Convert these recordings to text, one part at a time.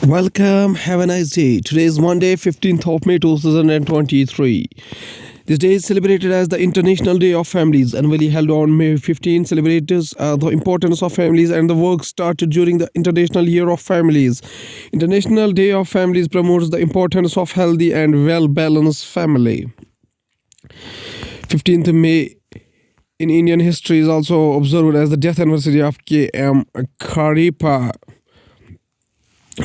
Welcome, have a nice day. Today is Monday, 15th of May 2023. This day is celebrated as the International Day of Families, annually held on May 15. Celebrates the importance of families and the work started during the International Year of Families. International Day of Families promotes the importance of healthy and well-balanced family. 15th May in Indian history is also observed as the death anniversary of K.M. Karippa,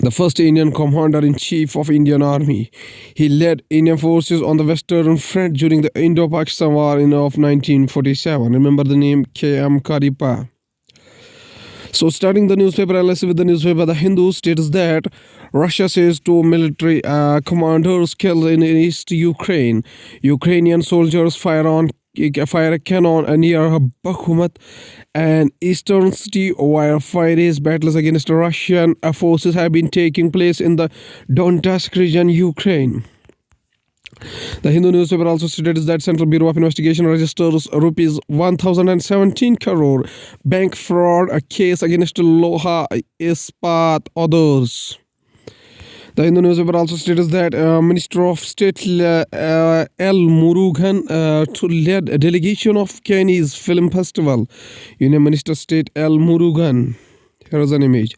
the first Indian commander-in-chief of Indian Army. He led Indian forces on the Western Front during the Indo-Pakistan War of 1947. Remember the name K.M. Karippa. So starting the newspaper analysis with the newspaper The Hindu states that Russia says two military commanders killed in East Ukraine. Ukrainian soldiers fire a cannon near Bakhmut, an eastern city where 5 days battles against Russian forces have been taking place in the Donetsk region, Ukraine. The Hindu newspaper also states that Central Bureau of Investigation registers rupees 1017 crore bank fraud case against Loha Ispat others. The Hindu newspaper also states that Minister of State L. Murugan led a delegation of Cannes Film Festival. Union Minister State L. Murugan. Here is an image.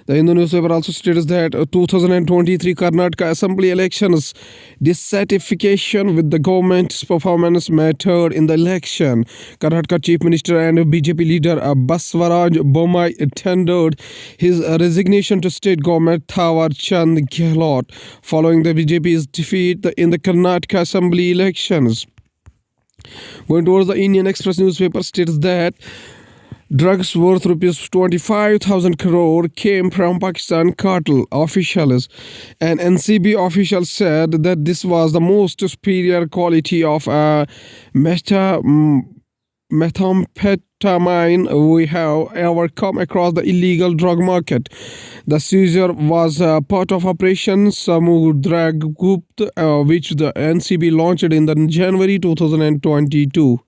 The Hindu newspaper also states that 2023 Karnataka Assembly elections dissatisfaction with the government's performance mattered in the election. Karnataka Chief Minister and BJP leader Baswaraj Bommai tendered his resignation to state government Thawar Chand Gehlot following the BJP's defeat in the Karnataka Assembly elections. Going towards the Indian Express newspaper states that drugs worth rupees 25,000 crore came from Pakistan cartel officials. An NCB official said that this was the most superior quality of methamphetamine we have ever come across the illegal drug market. The seizure was part of Operation Samudragupt, which the NCB launched in the January 2022.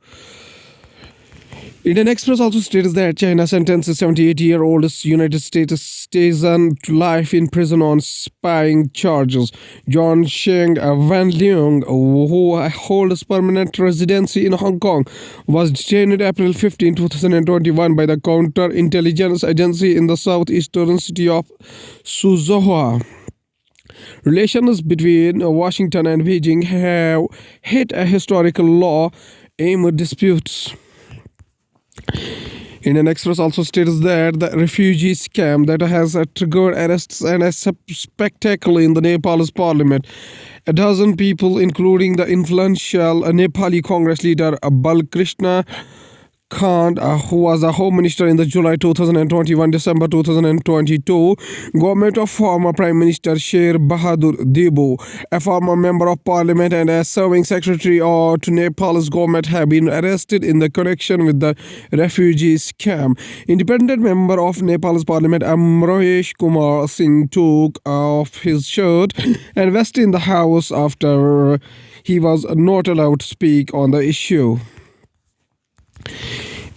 Indian Express also states that China sentences 78-year-old United States citizen to life in prison on spying charges. John Sheng Van Leung, who holds permanent residency in Hong Kong, was detained April 15, 2021 by the Counterintelligence Agency in the southeastern city of Suzhou. Relations between Washington and Beijing have hit a historical low amid disputes. Indian Express also states that the refugee scam that has triggered arrests and a spectacle in the Nepal's parliament. A dozen people, including the influential Nepali Congress leader Balkrishna Khan, who was a home minister in the July 2021, December 2022, government of former Prime Minister Sher Bahadur Debo, a former member of parliament and a serving secretary to Nepal's government, have been arrested in the connection with the refugee scam. Independent member of Nepal's parliament Amrohesh Kumar Singh took off his shirt and vested in the house after he was not allowed to speak on the issue.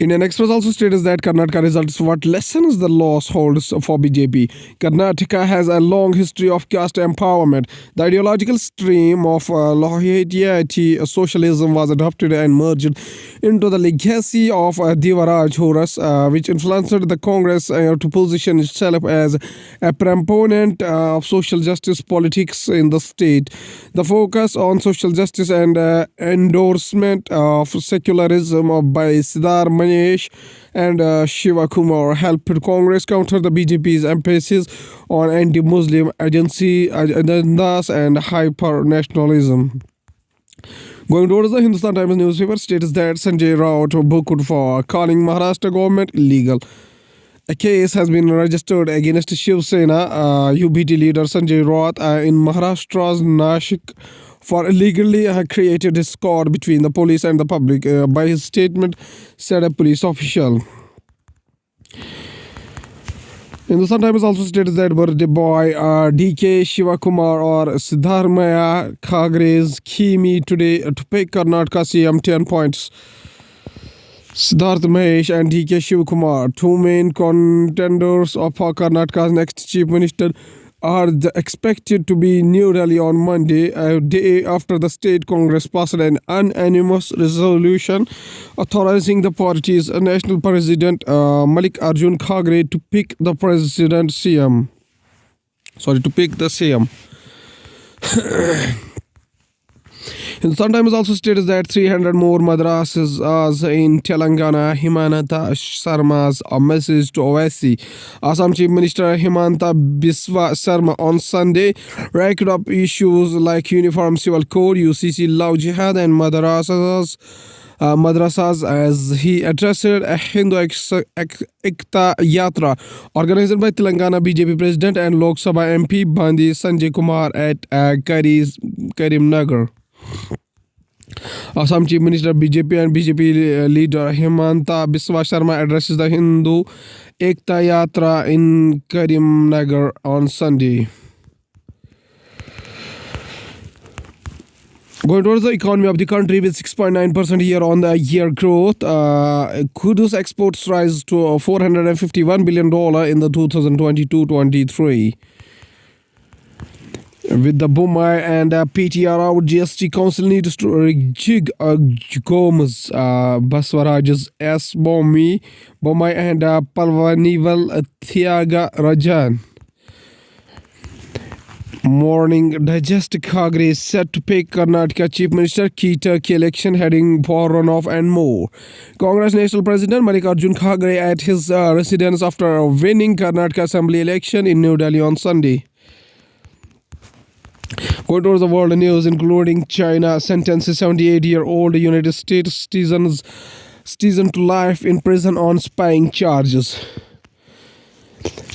Indian Express also states that Karnataka results what lessons the loss holds for BJP. Karnataka has a long history of caste empowerment. The ideological stream of Lohiyati socialism was adopted and merged into the legacy of Devaraj Horas, which influenced the Congress to position itself as a proponent of social justice politics in the state. The focus on social justice and endorsement of secularism by Siddhar Manesh and Shiva Kumar helped Congress counter the BJP's emphasis on anti-Muslim agendas and hyper-nationalism. Going towards the Hindustan Times newspaper states that Sanjay Raut booked for calling Maharashtra government illegal. A case has been registered against Shiv Sena UBT leader Sanjay Raut in Maharashtra's Nashik for illegally created discord between the police and the public by his statement, said a police official. Hindustan Times also states that birthday boy DK Shivakumar or Siddharmaya Khagre's key me today to pay Karnataka CM 10 points. Siddharth Mahesh and DK Shivakumar, two main contenders of Karnataka's next chief minister, are expected to be in New Delhi on Monday, a day after the state congress passed an unanimous resolution authorizing the party's national president Malik Arjun Khagre to pick the president CM. Sorry, to pick the CM. Hindustan Times also states that 300 more madrasas in Telangana. Himanta Sharma's a message to Owaisi. Assam Chief Minister Himanta Biswa Sharma on Sunday racked up issues like Uniform Civil Code, UCC Love Jihad, and madrasas as he addressed a Hindu Ekta Yatra organized by Telangana BJP President and Lok Sabha MP Bandi Sanjay Kumar at Karimnagar. Assam Chief Minister BJP and BJP leader Himanta Biswa Sharma addresses the Hindu Ekta Yatra in Karimnagar on Sunday. Going towards the economy of the country with 6.9% year-on-year growth, Kudus exports rise to $451 billion in the 2022-23. With the Bombay and PTR out, GST Council needs to rejig Gomes, Baswaraj's S. Bombay and Palwanival Thiaga Rajan. Morning Digest Khagre is set to pick Karnataka Chief Minister, key Turkey election heading for runoff and more. Congress National President Mallikarjun Khagre at his residence after winning Karnataka Assembly election in New Delhi on Sunday. Going towards the world news, including China sentences 78-year-old United States citizen to life in prison on spying charges.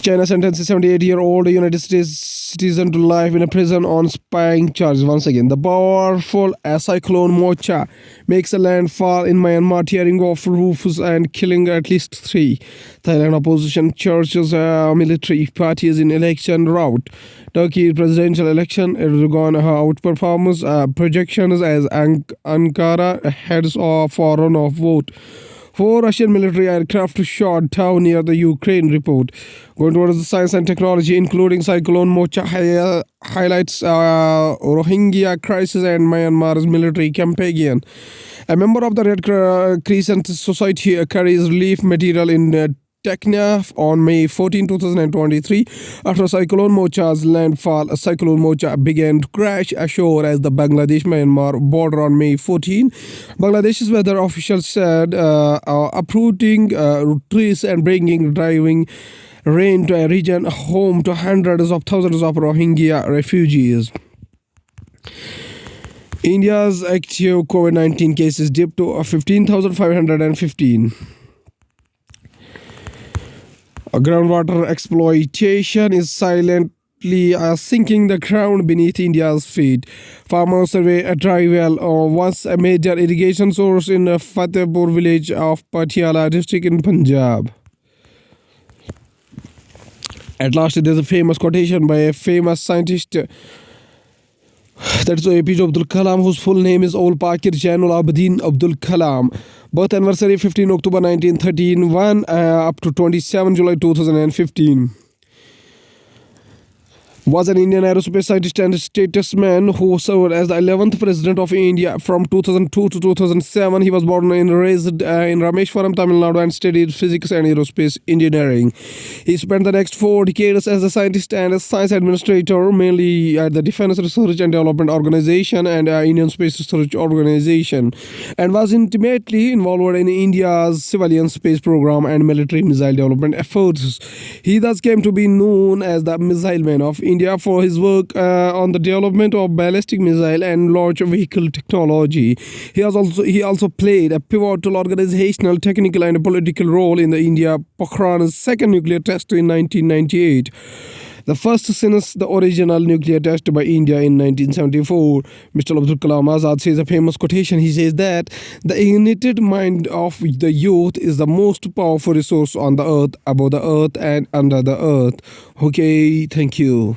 China sentences 78-year-old United States citizen to life in a prison on spying charges. Once again, the powerful cyclone Mocha makes a landfall in Myanmar, tearing off roofs and killing at least 3. Thailand opposition churches military parties in election rout. Turkey presidential election, Erdogan outperforms projections as Ankara heads off for runoff vote. 4 Russian military aircraft shot down near the Ukraine report. Going towards the science and technology, including Cyclone Mocha highlights Rohingya crisis and Myanmar's military campaign. A member of the Red Crescent Society carries relief material in Teknaf on May 14, 2023. After Cyclone Mocha's landfall, Cyclone Mocha began to crash ashore at the Bangladesh-Myanmar border on May 14. Bangladesh's weather officials said uprooting trees and bringing driving rain to a region home to hundreds of thousands of Rohingya refugees. India's active COVID-19 cases dipped to 15,515. Groundwater exploitation is silently sinking the ground beneath India's feet. Farmers survey a dry well, once a major irrigation source in Fatehpur village of Patiala district in Punjab. At last, there's a famous quotation by a famous scientist. That's APJ Abdul Kalam, whose full name is Ol Pakir Jainul Abidin Abdul Kalam. Birth anniversary 15 October 1913 up to 27 July 2015. Was an Indian aerospace scientist and statesman who served as the 11th President of India from 2002 to 2007. He was born and raised in Rameshwaram, Tamil Nadu, and studied physics and aerospace engineering. He spent the next 4 decades as a scientist and a science administrator, mainly at the Defense Research and Development Organization and Indian Space Research Organization, and was intimately involved in India's civilian space program and military missile development efforts. He thus came to be known as the Missile Man of India for his work on the development of ballistic missile and launch vehicle technology. He also played a pivotal organizational, technical, and political role in the India Pokhran's second nuclear test in 1998. The first since the original nuclear test by India in 1974. Mr. Abdul Kalam Azad says a famous quotation. He says that the ignited mind of the youth is the most powerful resource on the earth, above the earth, and under the earth. Okay, thank you.